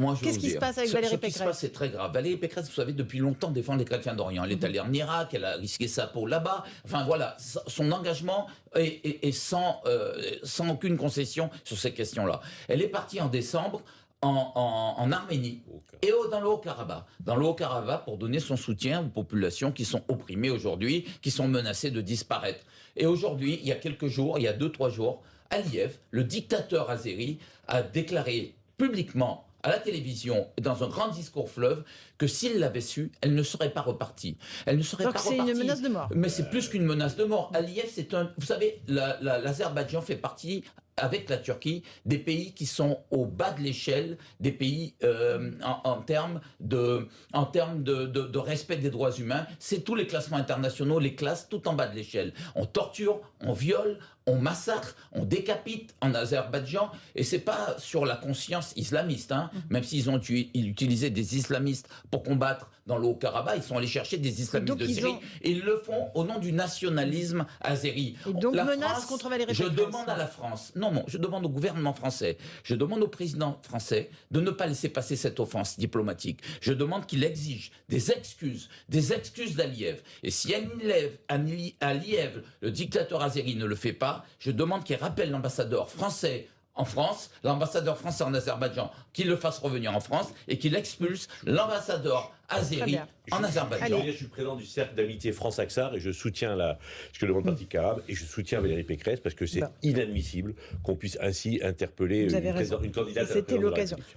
Moi, je vais Qu'est-ce vous qui se dire. passe avec Valérie Ce qui se Pécresse? passe, c'est très grave. Valérie Pécresse, vous savez, depuis longtemps défend les chrétiens d'Orient. Elle est allée en Irak, elle a risqué sa peau là-bas. Enfin voilà, son engagement est sans aucune concession sur ces questions-là. Elle est partie en décembre en Arménie et dans le Haut-Karabakh. Dans le Haut-Karabakh pour donner son soutien aux populations qui sont opprimées aujourd'hui, qui sont menacées de disparaître. Et aujourd'hui, il y a quelques jours, il y a 2-3 jours, Aliyev, le dictateur azéri, a déclaré publiquement à la télévision, dans un grand discours fleuve, que s'il l'avait su, elle ne serait pas repartie. Elle ne serait Donc pas c'est repartie. une menace de mort. Mais c'est plus qu'une menace de mort. Aliyev, c'est un... Vous savez, l'Azerbaïdjan fait partie, avec la Turquie, des pays qui sont au bas de l'échelle, des pays en termes de respect des droits humains. C'est tous les classements internationaux, les classes tout en bas de l'échelle. On torture, on viole, on massacre, on décapite en Azerbaïdjan, et c'est pas sur la conscience islamiste, hein, même s'ils ont utilisé des islamistes pour combattre dans le Haut-Karabakh, ils sont allés chercher des islamistes de Syrie, et ils le font au nom du nationalisme azéri. Et donc La menace France, contre Valérie je Pécresse. demande à la France, non, je demande au gouvernement français, je demande au président français de ne pas laisser passer cette offense diplomatique. Je demande qu'il exige des excuses d'Aliyev. Et si Aliyev, le dictateur azéri, ne le fait pas, je demande qu'il rappelle l'ambassadeur français en France, l'ambassadeur français en Azerbaïdjan, qu'il le fasse revenir en France et qu'il expulse l'ambassadeur azéri en Azerbaïdjan. Je suis le président du cercle d'amitié France-Axar et je soutiens ce que demande le Parti arabe et je soutiens Valérie Pécresse parce que c'est inadmissible qu'on puisse ainsi interpeller une candidate à la présidence de la République.